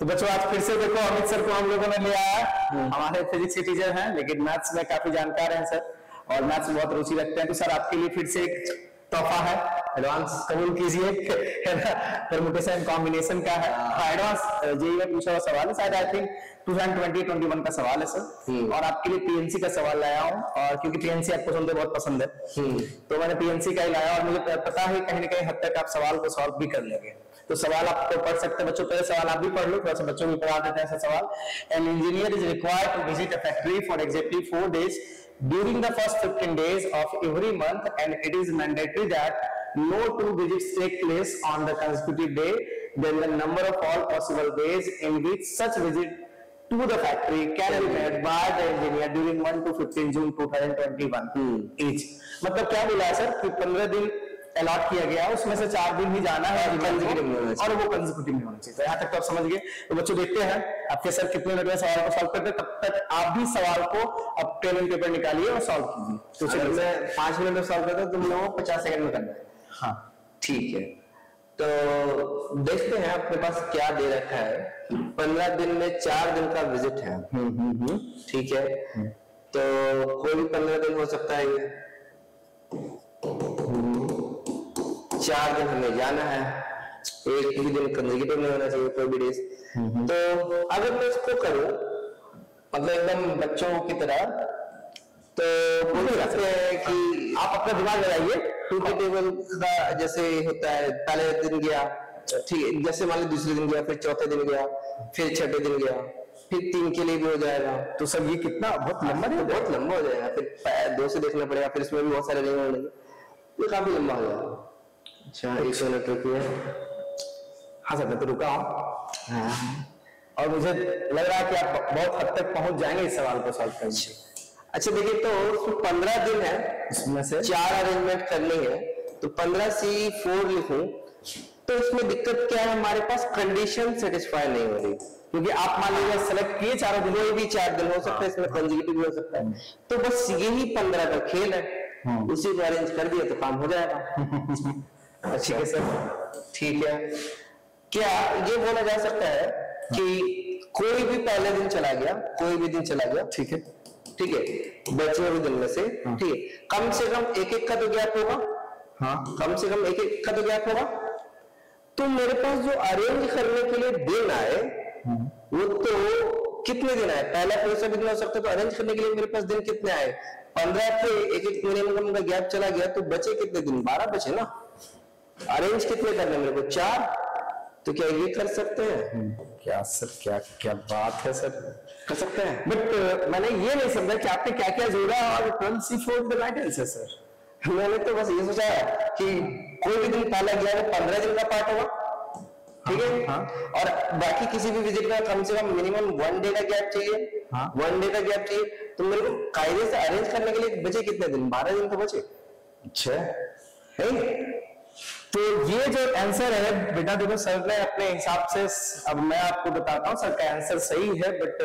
तो बच्चों आज फिर से देखो अमित सर को हम लोगों ने ले आया। हमारे फिजिक्स के टीचर हैं लेकिन मैथ्स में काफी जानकार हैं सर, और मैथ्स में बहुत रुचि रखते हैं। तो सर आपके लिए फिर से एक तोहफा है, एडवांस कबूल कीजिए, है ना, परम्यूटेशन कॉम्बिनेशन का है। एडवांस जेईई में पूछा हुआ सवाल है, शायद आई थिंक 2020-21 का सवाल है सर। और आपके लिए पीएनसी का सवाल लाया हूँ, और क्योंकि पीएनसी आपको सुनते बहुत पसंद है तो मैंने पीएनसी का ही लाया, और मुझे पता है कहीं ना कहीं हद तक आप सवाल को सॉल्व भी कर लेंगे। तो सवाल आप तो पढ़ सकते हैं बच्चों, पहले सवाल आप भी पढ़ लो, थोड़ा सा बच्चों को पढ़ा देते हैं ऐसा सवाल। An engineer is required to visit a factory for exactly 4 days during the first 15 days of every month, and it is mandatory that no 2 visits take place on the consecutive day. Then the number of all possible days in which such visit to the factory can be made by the engineer during 1 to 15 June 2021 each. मतलब क्या बोला है sir कि 15 दिन allot किया गया है, उसमें से 4 दिन ही जाना है और वो कंसेक्यूटिव में होना चाहिए। तो यहाँ तक तो आप समझ गए। तो बच्चों देखते हैं आपके सर कितने मिनट में सवाल को सॉल्व करते हैं, तब तक आप भी सवाल को अब पेन एंड पेपर निकालिए और सॉल्व कीजिए। तो चलिए मैं 5 मिनट में सॉल्व करता हूँ, तुम लोगों को 50 सेकंड में करना है। हाँ ठीक है, तो देखते हैं अपने पास क्या दे रखा है। 15 दिन में 4 दिन का विजिट है, ठीक है। तो कोई भी 15 दिन हो सकता है, ये 4 दिन हमें जाना है, एक भी दिन कंसेक्यूटिव नहीं होना चाहिए कोई भी डेज। तो अगर मैं इसको करूं मतलब एकदम बच्चों की तरह, तो बोल सकते हैं कि आप अपना दिमाग लगाइए। 2 के टेबल का जैसे होता है, पहले दिन गया, ठीक है, जैसे मान लो दूसरे दिन गया, फिर चौथे दिन गया, फिर छठे दिन गया, फिर 3 के लिए भी हो जाएगा। तो सब ये कितना बहुत लंबा है, बहुत लंबा हो जाएगा। फिर 2 से देखना पड़ेगा, फिर इसमें भी बहुत सारे नहीं होंगे, ये काफी लंबा हो जाएगा। अच्छा 1 मिनट रुकिए। हाँ सर मैं तो रुका हूँ, और मुझे लग रहा है कि आप बहुत हद तक पहुंच जाएंगे इस सवाल को सॉल्व करने से। अच्छा देखिए, तो 15 दिन है, इसमें से 4 अरेंजमेंट करनी है, तो 15C4 लिखूं, तो इसमें दिक्कत क्या है, हमारे पास कंडीशन सेटिस्फाई नहीं हो रही, क्योंकि आप मान लीजिए सेलेक्ट किए 4 दिन, कोई भी 4 दिन हो सकता है, इसमें कंसेक्यूटिव भी हो सकता है। तो बस यही 15 का खेल है, उसी को अरेंज कर दिया तो काम हो जाएगा। ठीक है सर, ठीक है। क्या ये बोला जा सकता है कि कोई भी पहले दिन चला गया, कोई भी दिन चला गया, ठीक है, ठीक है, बचे हुए दिन में से, ठीक है, कम से कम एक का तो गैप होगा, हाँ कम से कम एक का तो गैप होगा। तो मेरे पास जो अरेंज करने के लिए दिन आए वो तो कितने दिन आए, पहला कोई सा भी दिन हो सकता है, तो अरेंज करने के लिए मेरे पास दिन कितने आए, 15 पे एक मिनिमम का गैप चला गया, तो बचे कितने दिन, 12 बचे ना। अरेंज कितने करने मेरे को, 4, तो क्या ये कर सकते हैं? क्या सर, क्या क्या बात है सर, कर सकते हैं। बट मैंने ये नहीं समझा कि आपने क्या क्या जोड़ा, और 12C4 the right answer sir. मैंने तो बस ये सोचा कि कोई भी दिन पहला गया वो 15 दिन का पार्ट होगा, ठीक है, हाँ। और बाकी किसी भी विजिट का कम से कम मिनिमम 1 डे का गैप चाहिए, हाँ। 1 डे का गैप चाहिए, तो मेरे को कायदे से अरेंज करने के लिए बचे कितने दिन, 12 दिन तो बचे। अच्छा है, तो ये जो आंसर है बेटा, देखो सर ने अपने हिसाब से, अब मैं आपको बताता हूँ सर का आंसर सही है, बट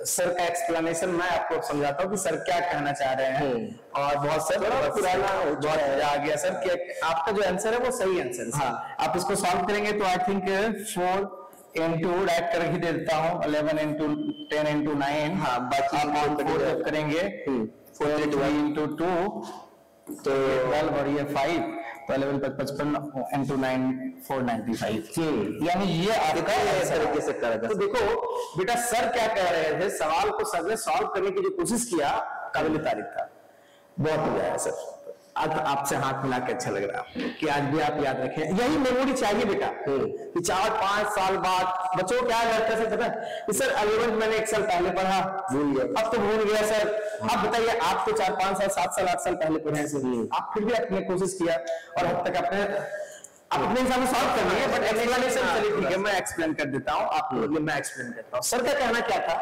सर का एक्सप्लेनेशन मैं आपको समझाता हूँ कि सर क्या कहना चाह रहे हैं। और बहुत सर पुराना बहुत आ गया सर कि आपका जो आंसर है वो सही आंसर है। हाँ। आप इसको सॉल्व करेंगे तो आई थिंक 4 into रैक कर ही देता हूँ, 11 into 10 into 9, हाँ बाकी करेंगे 43 into 2 तो 12 और ये 5, तो 11 55 into 9 495। यानी ये आपका तरीके से करेगा। तो देखो बेटा सर क्या कह रहे थे, सवाल को सर ने सॉल्व करने की जो कोशिश किया काबिल तारीफ था, बहुत हो गया सर। आज आपसे हाथ मिला के अच्छा लग रहा है कि आज भी आप याद रखें, यही मेमोरी चाहिए बेटा कि 4-5 साल बाद बच्चों क्या करते हैं पता है सर, 11 मैंने 1 साल पहले पढ़ा, भूल गया, अब तो भूल गया सर। आप बताइए, आप तो 4-5 साल 7 साल 8 साल पहले पढ़े हैं, आप फिर भी आपने कोशिश किया और अब तक अपने हिसाब से सॉल्व कर लिए, बट एक्सप्लेनेशन चलिए ठीक है मैं एक्सप्लेन कर देता हूँ आपको, मैं एक्सप्लेन करता हूँ। सर का कहना क्या था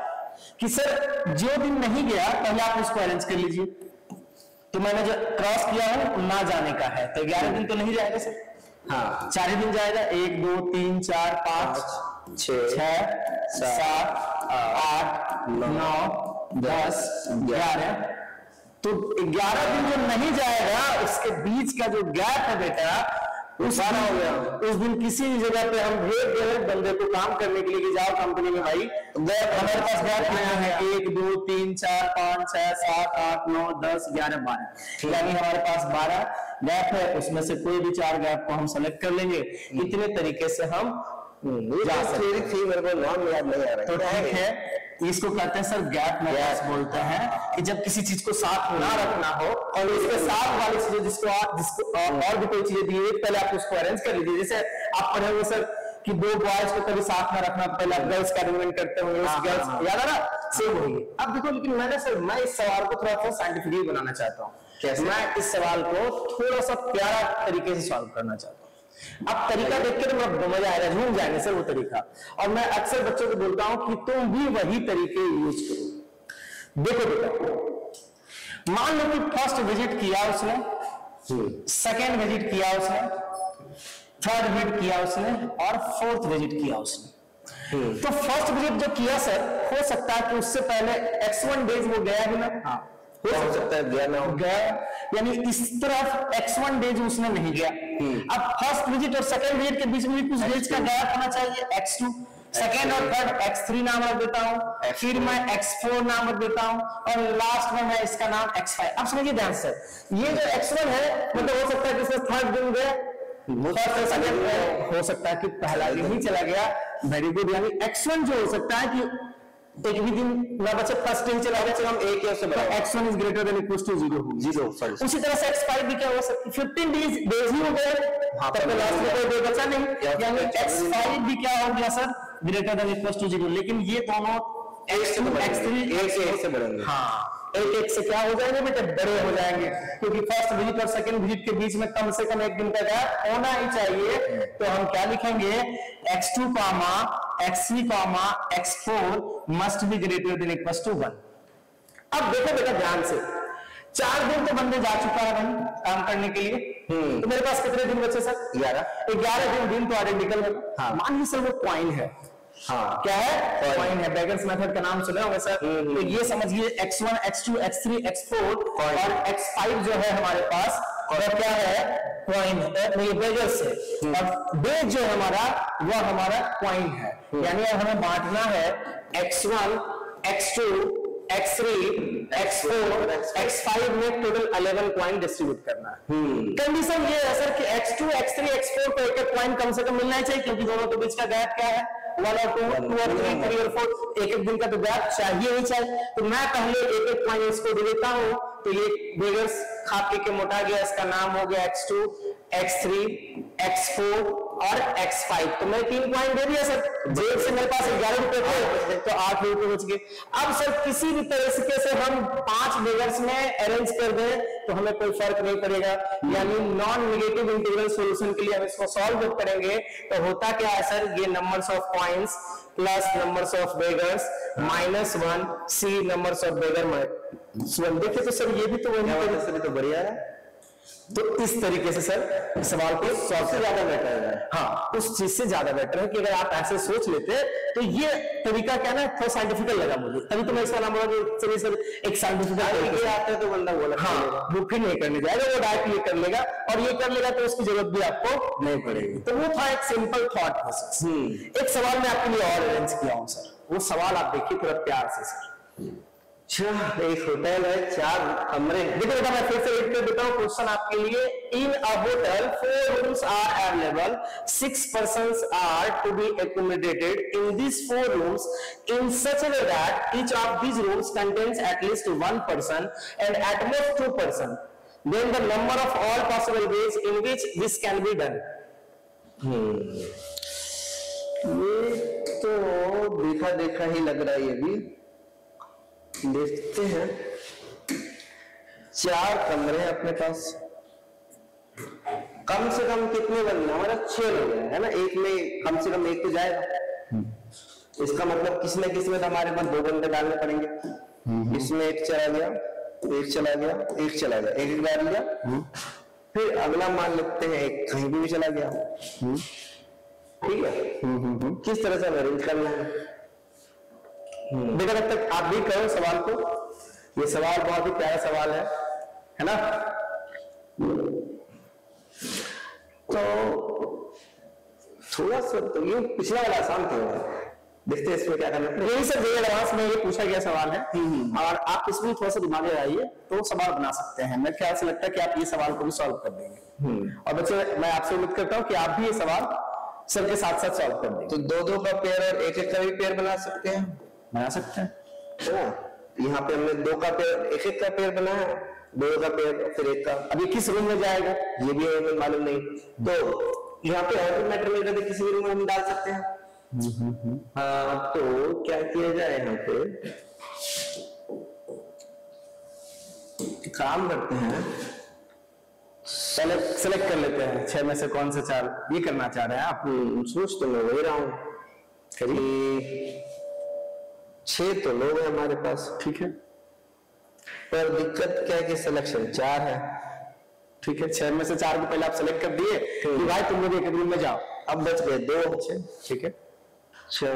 कि सर जो दिन नहीं गया पहले आप उसको अरेंज कर लीजिए, तो मैंने जो क्रॉस किया है ना जाने का है, तो 11 दिन तो नहीं जाएगा सर, हाँ 4 दिन जाएगा, 1 2 3 4 5 6 7 8 9 10 11, तो 11 दिन जो नहीं जाएगा उसके बीच का जो गैप है बेटा उस दिन हो गया, उस दिन किसी भी जगह पे हम भेज दे बंदे को काम करने के लिए कि जाओ कंपनी में भाई, हमारे पास गैप आया है 1 2 3 4 5 6 7 8 9 10 11 12, यानी हमारे पास 12 गैप है, उसमें से कोई भी 4 गैप को हम सेलेक्ट कर लेंगे। इतने तरीके से हम जा सकते हैं। मेरे को नाम याद नहीं आ रहा है। तो ठीक है, इसको कहते हैं सर गैप मैट्रिक्स बोलते हैं, कि जब किसी चीज को साथ ना रखना हो और इसके साथ वाली चीजें जिसको और भी कोई चीजें दी है पहले आप उसको अरेंज कर लीजिए। जैसे आप पढ़े हुए सर कि 2 बॉयज को कभी साथ में रखना, पहले आप गर्ल्स का अरेंजमेंट करते होंगे, गर्ल्स याद आ रहा, सेम होगी। अब देखो, लेकिन मैं इस सवाल को थोड़ा सा साइंटिफिकली बनाना चाहता हूँ। कैसे? मैं इस सवाल को थोड़ा सा प्यारा तरीके से सॉल्व करना चाहता हूँ। अब तरीका देख के तो मजा आएगा, झूम जाएंगे सर वो तरीका। और मैं अक्सर बच्चों को बोलता हूं कि तुम भी वही तरीके यूज करो। देखो बेटा, मान लो कि फर्स्ट विजिट किया उसने, सेकेंड विजिट किया उसने, थर्ड विजिट किया उसने और फोर्थ विजिट किया उसने। तो फर्स्ट विजिट जो किया सर, हो सकता है कि उससे पहले x1 डेज वो गया भी ना, हो सकता है गया ना हो, गया, यानी इस तरफ x1 डेज उसने नहीं गया। अब फर्स्ट विजिट और सेकंड विजिट के बीच में भी कुछ डेज का गैप होना चाहिए, x2, सेकंड और थर्ड x3 नाम रख देता हूं, फिर मैं x4 नाम रख देता हूं और लास्ट में मैं इसका नाम x5। अब समझिए ध्यान से, ये जो x1 है, मतलब हो सकता है कि इसमें थर्ड दिन गया, हो सकता है कि पहला दिन ही चला गया, वेरी गुड। यानी x1 जो हो सकता है कि एक भी दिन ना बचे, फर्स्ट दिन चला गया, हम एक से बड़ा x1 is greater than equal to 0। उसी तरह से x5 भी क्या हो सकता है, 15 डेज ही हो गए, तब तक लास्ट में कोई डे बचा नहीं, यानी x5 भी क्या हो गया sir, greater than equal to 0। लेकिन ये दोनों x2 x3 एक से बढ़ेंगे, हाँ एक से क्या हो जाएंगे बेटे, बड़े हो जाएंगे, क्योंकि फर्स्ट विजिट और सेकंड विजिट के बीच में कम से कम एक दिन का गैप होना ही चाहिए। तो हम क्या लिखेंगे, x2 x3 x4 must be greater than equal to 1। अब देखो बेटा ध्यान से, 4 दिन तो बंदे जा चुका है भाई काम करने के लिए, तो मेरे पास कितने दिन बचे सर, 11 दिन तो आइडेंटिकल है। मान लीजिए सर वो कॉइन है, हाँ क्या है, कॉइन है। बेगर्स मेथड का नाम सुने होंगे सर। तो ये समझिए x1 x2 x3 x4 और x5 जो है हमारे पास, और क्या है, कॉइन है, ये बेगर्स है। और बेज जो हमारा वो हमारा कॉइन है, यानी हमें बांटना है x1 x2 x3 x4 x5 में टोटल 11 कॉइन डिस्ट्रीब्यूट करना है। कंडीशन ये है सर कि x2 x3 x4 को एक कॉइन कम से कम मिलना चाहिए, क्योंकि दोनों के बीच का गैप क्या है, 1 और 2 और 3 3 और 4, एक दिन का तो गैप चाहिए ही चाहिए। तो मैं पहले एक कॉइन इसको दे देता हूं, तो ये बेगर्स खा पी के मोटा गया, इसका नाम हो गया x2 x3 x4 और x5। तो मैं 3 कॉइन दे दिया सर, जेब से मेरे पास 11 रुपए थे, तो 8 रुपए बच गए। अब सर किसी भी तरीके से हम 5 बेगर्स में अरेंज कर दें तो हमें कोई फर्क नहीं पड़ेगा, यानी नॉन नेगेटिव इंटीग्रल सॉल्यूशन के लिए हम इसको सॉल्व करेंगे तो होता क्या है सर, ये numbers of coins plus numbers of beggars -1 सी नंबर्स ऑफ बेगर -1। देखिए तो सर ये भी तो वही है, तो बढ़िया है। तो इस तरीके से सर सवाल को सबसे ज्यादा बेटर है, हाँ उस चीज से ज्यादा बेटर है कि अगर आप ऐसे सोच लेते तो ये तरीका क्या ना थोड़ा साइंटिफिकल लगा मुझे, तभी तो मैं इसका नाम बोला कि सर एक साइंटिफिकल तरीके आते हैं तो बंदा बोला हाँ वो फिर नहीं करने जाएगा, वो डायरेक्ट ये कर लेगा, और ये कर लेगा तो उसकी जरूरत भी आपको नहीं पड़ेगी। तो वो था एक सिंपल थॉट प्रोसेस। एक सवाल मैं आपके लिए और अरेंज किया हूँ सर, वो सवाल आप देखिए थोड़ा प्यार से सर। एक होटल है, 4 कमरे। देखो बेटा मैं फिर से रीड कर देता हूँ क्वेश्चन आपके लिए। In a hotel 4 rooms are available, 6 persons are to be accommodated in these 4 rooms in such a way that each of these rooms contains at least 1 person and at most 2 persons. Then the number of all possible ways in which this can be done. ये तो देखा देखा ही लग रहा है, ये भी देखते हैं। 4 कमरे हैं अपने पास, कम से कम कितने बंदे, हमारा 6 लोग हैं, है ना, एक में कम से कम एक तो जाएगा। इसका मतलब किसी न किसी में तो हमारे पास 2 बंदे डालने पड़ेंगे। इसमें एक चला गया, एक चला गया, एक चला गया, एक डाल दिया, फिर अगला मान लेते हैं एक कहीं भी चला गया, ठीक है। किस तरह से अरेंज करना है बेटा, तब तक आप भी करो सवाल को। ये सवाल बहुत ही प्यारा सवाल है ना। तो थोड़ा सा तो ये पिछला वाला आसान था, देखते हैं इसमें क्या करना है। यही सर जेई एडवांस में ये पूछा गया सवाल है, और आप इसमें थोड़ा सा दिमाग लगाइए तो सवाल बना सकते हैं। मेरे ख्याल से लगता है कि आप ये सवाल को भी सॉल्व कर देंगे। और बच्चे मैं आपसे उम्मीद करता हूँ कि आप भी ये सवाल सर के साथ साथ सॉल्व कर देंगे। तो 2-2 का पेयर और 1-1 का भी पेयर बना सकते हैं, बना सकते हैं। यहाँ पे हमने 2 का पेयर 1-1 का पेयर बनाया, 2 का पेयर फिर 1 का। अभी किस रूम में जाएगा ये भी हमें मालूम नहीं, तो यहाँ पे ऑर्डर मैटर में करके किसी भी रूम में हम डाल सकते हैं। हाँ, तो क्या किया जाए, यहाँ पे काम करते हैं, सेलेक्ट कर लेते हैं 6 में से कौन से 4 ये करना चाह रहे हैं आप। सोच तो मैं वही रहा हूँ, 6 तो लोग हैं हमारे पास, ठीक है, पर दिक्कत क्या है कि सिलेक्शन 4 है। ठीक है, 6 में से 4 को पहले आप सेलेक्ट कर दिए कि भाई तुम लोग एक रूम में जाओ। अब बच गए 2 बच्चे, ठीक है, अच्छा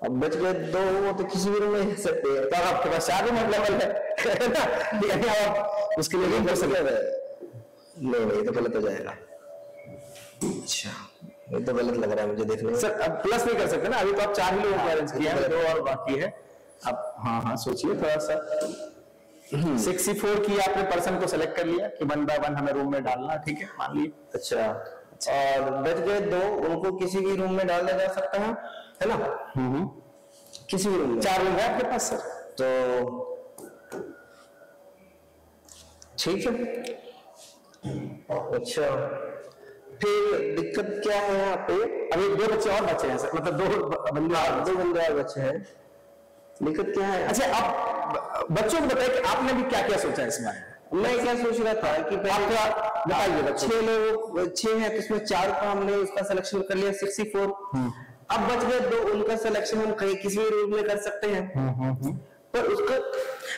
अब बच गए 2, वो तो किसी भी रूम में रह सकते हैं, तो आपके पास 4 रूम अवेलेबल है ना, आप उसके लिए नहीं कर सकते। नहीं तो गलत हो जाएगा। अच्छा, ये तो गलत लग रहा है मुझे देखने में। सर अब प्लस नहीं कर सकते ना, अभी तो आप 4 ही लोगों को अरेंज किया है, 2 और बाकी है। अब हाँ सोचिए थोड़ा सा। 64 की आपने पर्सन को सेलेक्ट कर लिया कि 1 बाय 1 हमें रूम में डालना, ठीक है, मान लीजिए। अच्छा, और बच गए 2, उनको किसी भी रूम में डाला जा सकता है ना? किसी भी रूम में। 4 रूम है आपके पास सर, तो ठीक है। अच्छा, फिर दिक्कत क्या है यहाँ पे, अभी 2 बच्चे और बचे हैं सर, मतलब 2 बंदे और बच्चे हैं, दिक्कत क्या है? अच्छा, आप बच्चों को बताइए कि आपने भी क्या क्या सोचा है इसमें। मैं क्या सोच रहा था कि बताइए, 6 लोग 6 है तो इसमें 4 का हमने उसका सिलेक्शन कर लिया 64, अब बच गए 2, उनका सिलेक्शन हम कहीं किसी भी रूम में कर सकते हैं। पर उसका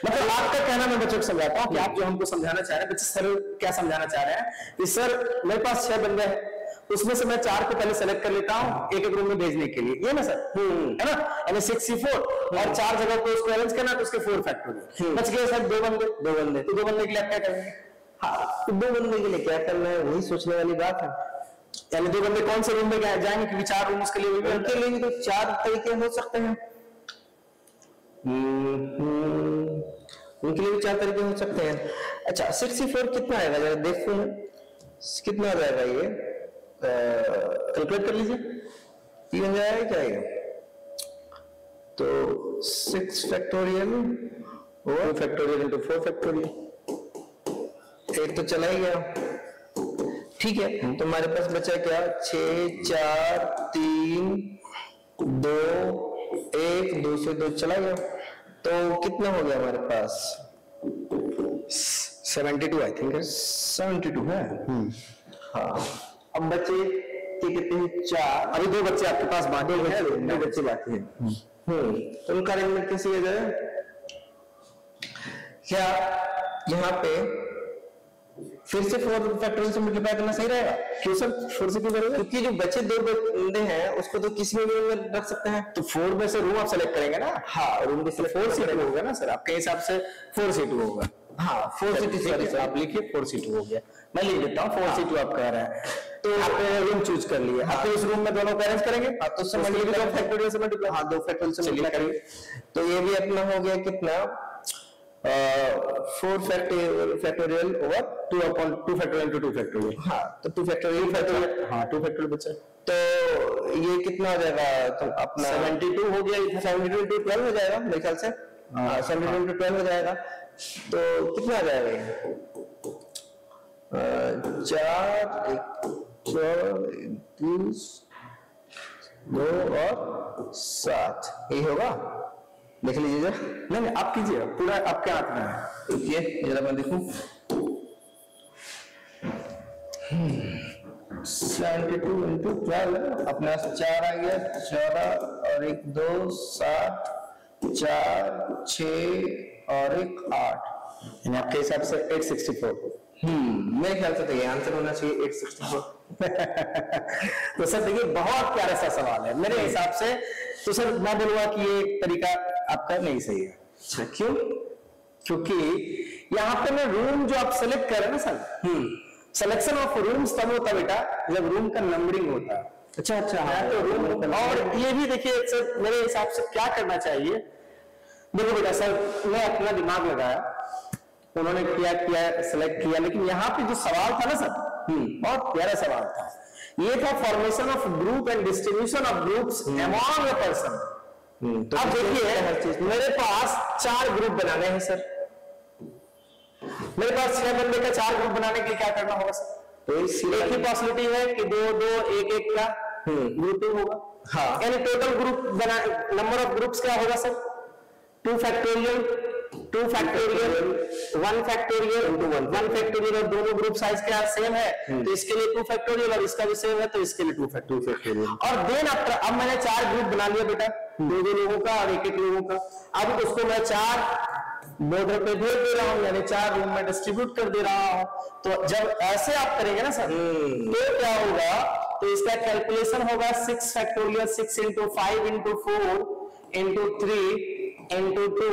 मतलब आपका कहना मैं बच्चों को समझाता हूँ कि आप जो हमको समझाना चाह रहे हैं, बच्चे सर क्या समझाना चाह रहे हैं कि सर मेरे पास 6 बंदे हैं, उसमें से मैं 4 को पहले सेलेक्ट कर लेता हूँ एक रूम में भेजने के लिए, ये ना सर, है ना, यानी 64 और 4 जगह को उसको अरेंज करना, तो उसके 4 फैक्टोरियल बच गए सर। 2 बंदे तो 2 बंदे के लिए आप क्या करेंगे? हाँ, तो 2 बंदे के लिए क्या करना है, वही सोचने वाली बात है। यानी 2 बंदे कौन से रूम में जाएंगे, क्योंकि 4 रूम उसके लिए, उनके लिए भी तो 4 तरीके हो सकते हैं, उनके लिए भी 4 तरीके हो सकते हैं। अच्छा, 64 कितना आएगा जरा देखो ना, कितना आ जाएगा ये, कैलकुलेट कर लीजिए, 3 हो जाएगा क्या आएगा, तो 6 फैक्टोरियल और 2 फैक्टोरियल इंटू 4 फैक्टोरियल, 1 तो चला ही गया, ठीक है। तो हमारे पास बचा क्या, 6 4 3 2 1, 2 से 2 चला गया, तो कितना हो गया हमारे पास, 72 आई थिंक है, 72 है। हाँ, अब बचे कितने हैं, 4, अभी 2 बच्चे आपके पास बाकी हैं, 2 बच्चे बाकी हैं। तो उनका अरेंजमेंट कैसे किया जाए, क्या यहाँ पे फिर से 4 फैक्टोरियल से मल्टीप्लाई करना सही रहेगा? क्यों सर 4 से क्यों करोगे? क्योंकि जो बचे 2 बंदे हैं उसको तो किसी भी रूम में रख सकते हैं, तो 4 में से रूम आप सेलेक्ट करेंगे ना। हाँ, रूम भी सिलेक्ट 4C2 होगा ना सर, आपके हिसाब से 4C2 होगा। हाँ, 4C2 सर आप लिखिए 4C2 हो गया, मैं लिख देता हूँ 4C2 आप कह रहे हैं, तो आपने रूम चूज कर लिया, आप उस रूम में दोनों को अरेंज करेंगे, तो समझ लीजिए 2 फैक्टोरियल से मल्टीप्लाई, हाँ 2 फैक्टोरियल से मल्टीप्लाई करेंगे, तो ये भी अपना हो गया कितना, 4 factorial over 2 upon 2 factorial into 2 factorial, हाँ तो 2 फैक्टोरियल, हाँ 2 फैक्टोरियल बचा, तो ये कितना हो जाएगा, तो अपना 72 हो गया, 72 इंटू 12 हो जाएगा मेरे ख्याल से, 72 इंटू 12 हो जाएगा, तो कितना आ जाएगा ये, 4 1 20 2 और 7, यही होगा, देख लीजिए जरा। नहीं आप कीजिए, पूरा आपके हाथ में है, रुकिए जरा मैं देखूं, 72 इंटू 12 अपने पास 4 आ गया, 14 और 1 2 7 4 6 और 1 8, यानी आपके हिसाब से 864। मेरे ख्याल से तो ये आंसर होना चाहिए 864। तो सर देखिए बहुत प्यारा सा सवाल है मेरे हिसाब से, तो सर मैं बोलूंगा कि ये तरीका आपका नहीं सही है। अच्छा, क्यों? क्योंकि यहाँ पे ना रूम जो आप सेलेक्ट कर रहे हैं ना सर, सिलेक्शन ऑफ रूम्स तब होता बेटा जब रूम का नंबरिंग होता है। अच्छा तो रूम, और ये भी देखिए सर मेरे हिसाब से क्या करना चाहिए, देखो बेटा सर मैं अपना दिमाग लगाया, उन्होंने किया सेलेक्ट किया, लेकिन यहाँ पे जो सवाल था ना सर बहुत प्यारा सवाल था, ये था formation of group and distribution of groups among a person. अब देखिए मेरे पास 4 ग्रुप बनाने हैं सर, मेरे पास 6 बंदे का 4 ग्रुप बनाने के लिए क्या करना होगा सर? तो एक ही पॉसिबिलिटी है कि 2-2 1-1 का ग्रुपिंग होगा। हाँ, यानी टोटल ग्रुप बना, नंबर ऑफ ग्रुप्स क्या होगा sir? 2 factorial 1 factorial into 1 factorial, और दोनों ग्रुप साइज क्या सेम है तो इसके लिए 2 फैक्टोरियल और इसका भी सेम है तो इसके लिए 2 फैक्टोरियल। और देन आफ्टर अब मैंने 4 ग्रुप बना लिया बेटा, 2-2 लोगों का और 1-1 लोगों का। अब उसको मैं 4 बॉर्डर पे भेज दे रहा हूं, यानी 4 रूम में डिस्ट्रीब्यूट कर दे रहा हूं। तो जब ऐसे आप करेंगे ना सर तो क्या होगा, तो इसका कैलकुलेशन होगा 6 factorial 6 into 5 into 4 into 3 into 2,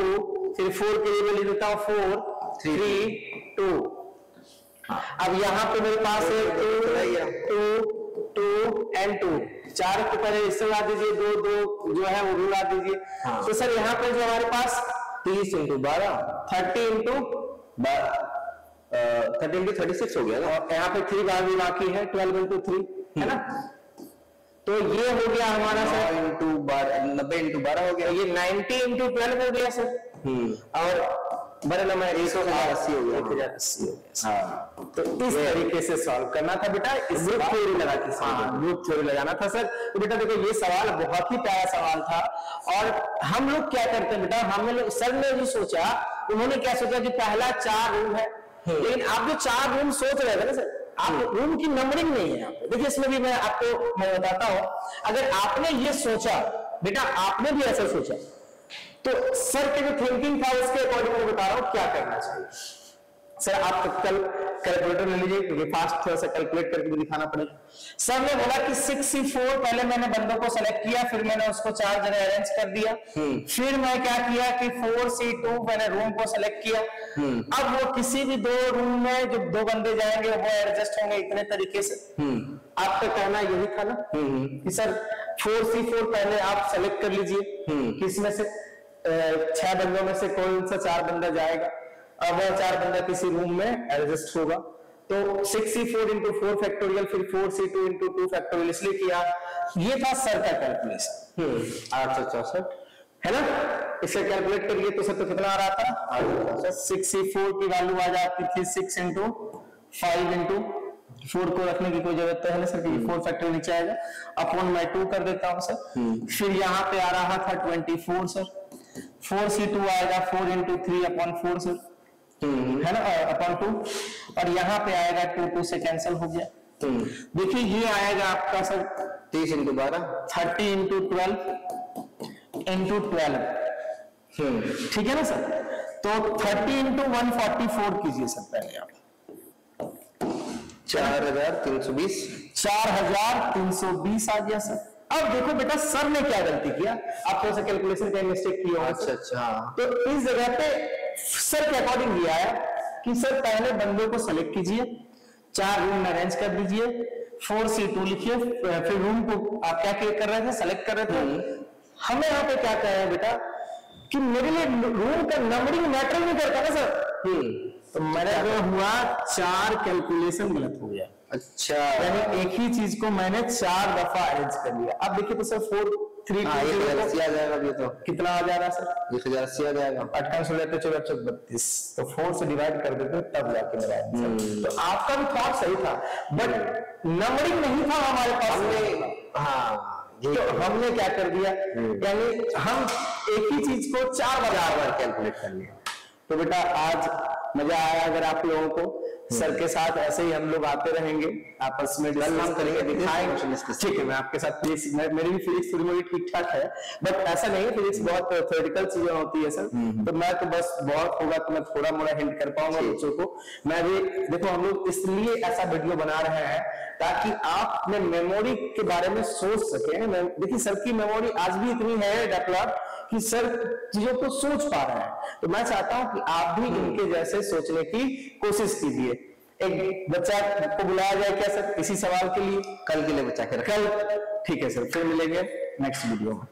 फिर 4 के लिए मैं लिख देता हूं 4 3 2। अब यहाँ पे मेरे पास है 2 and 2, 4 को पहले इससे ला दीजिए, 2 जो है वो भी ला दीजिए। तो सर यहाँ पे जो हमारे पास 30 into 12 30 into 36 हो गया ना, और यहाँ पे 3 बार भी बाकी है 12 into 3 है ना। तो ये हो गया हमारा सर 90 into 12 हो गया, ये 90 into 12 हो गया सर। और बड़े नंबर 1080 हो गया, 1080 हो गया। हाँ, तो इस तरीके से सॉल्व करना था बेटा, ग्रुप थ्योरी लगा के। हाँ, ग्रुप थ्योरी लगाना था सर। तो बेटा देखो ये सवाल बहुत ही प्यारा सवाल था, और हम लोग क्या करते हैं बेटा, हमने लोग सर ने भी सोचा, उन्होंने क्या सोचा कि पहला 4 रूम है, लेकिन आप जो 4 रूम सोच रहे थे ना सर, आप रूम की नंबरिंग नहीं है यहाँ पे। देखिए इसमें भी मैं बताता हूँ, अगर आपने ये सोचा बेटा, आपने भी ऐसा सोचा, तो सर के जो थिंकिंग था उसके अकॉर्डिंग मैं बता रहा हूं क्या करना चाहिए। सर आप कल कैलकुलेटर ले लीजिए, क्योंकि फास्ट थोड़ा सा कैलकुलेट करके भी दिखाना पड़ेगा। सर ने बोला कि 6C4 पहले मैंने बंदों को सेलेक्ट किया, फिर मैंने उसको 4 जगह अरेंज कर दिया, फिर मैं क्या किया कि 4C2 मैंने रूम को सेलेक्ट किया। अब वो किसी भी 2 रूम में जो 2 बंदे जाएंगे वो एडजस्ट होंगे इतने तरीके से। आपका कहना यही था ना कि सर 4C4 पहले आप सेलेक्ट कर लीजिए कि इसमें से 6 बंदों में से कौन सा 4 बंदा जाएगा, अब वह 4 बंदा किसी रूम में एडजस्ट होगा। तो 6C4 into 4 फैक्टोरियल, फिर 4C2 into 2 फैक्टोरियल इसलिए किया। ये था सर का कैलकुलेशन 864 है ना। इसे कैलकुलेट करिए तो सर तो कितना आ रहा था, 6C4 की वैल्यू आ जाती थी 6 into 5 into 4 को रखने की कोई जरूरत है ना सर, कि 4 फैक्टर नीचे आएगा, अपॉन मैं 2 कर देता हूं सर। फिर यहाँ पे आ रहा था 24 सर, 4C2 आएगा 4 into 3 upon 4 सर, है ना, अपॉन 2, और यहाँ पे आएगा 2 से कैंसिल हो गया। देखिए ये आएगा आपका सर 30 into 12 30 into 12 into 12, ठीक है ना सर। तो 30 into 144 कीजिए सर पहले आप, 4320 4320 आ गया सर। अब देखो बेटा सर ने क्या गलती किया, आप थोड़ा सा कैलकुलेशन का मिस्टेक किया होगा। अच्छा, तो इस जगह पे सर के अकॉर्डिंग ये आया कि सर पहले बंदों को सेलेक्ट कीजिए, 4 रूम में अरेंज कर दीजिए, 4C2 लिखिए, फिर रूम को आप क्या कर रहे थे, सेलेक्ट कर रहे थे। हमें यहाँ पे क्या कह रहे हैं बेटा कि मेरे लिए रूम का नंबरिंग मैटर नहीं करता ना सर। तो मेरा जो हुआ 4 कैलकुलेशन गलत हो गया। अच्छा, यानी एक ही चीज को मैंने 4 दफा अरेंज कर लिया। अब देखिए तो सर 4 3 आ जाएगा, अभी तो कितना आ जा रहा है सर, 1080 आ जाएगा। 58 हो जाते 32, तो 4 से डिवाइड कर देते तब जाके मेरा आंसर। तो आपका भी थॉट सही था, बट नंबरिंग नहीं था हमारे पास। हाँ, तो हमने क्या कर दिया, यानी हम एक ही चीज को 4 बार कैलकुलेट कर लिया। तो बेटा आज मजा आया। अगर आप लोगों को सर के साथ ऐसे ही हम लोग आते रहेंगे, आपस में डिस्कस करेंगे, दिखाएंगे। ठीक है, मैं आपके साथ फिजिक्स, मेरी भी फिजिक्स थोड़ी मोड़ी ठीक ठाक है, बट ऐसा नहीं है, फिजिक्स बहुत थ्योरेटिकल चीजें होती है सर। तो मैं तो बस बहुत होगा तो मैं थोड़ा मोड़ा हिंट कर पाऊंगा बच्चों को। मैं भी देखो, हम लोग इसलिए ऐसा वीडियो बना रहे हैं ताकि आप अपने मेमोरी के बारे में सोच सकें। देखिए सर की मेमोरी आज भी इतनी है डेवलप कि सर चीजों को सोच पा रहे हैं। तो मैं चाहता हूं कि आप भी इनके जैसे सोचने की कोशिश कीजिए। एक बच्चा को बुलाया जाए क्या सर इसी सवाल के लिए? कल के लिए बच्चा के कल ठीक है सर, फिर मिलेंगे नेक्स्ट वीडियो में।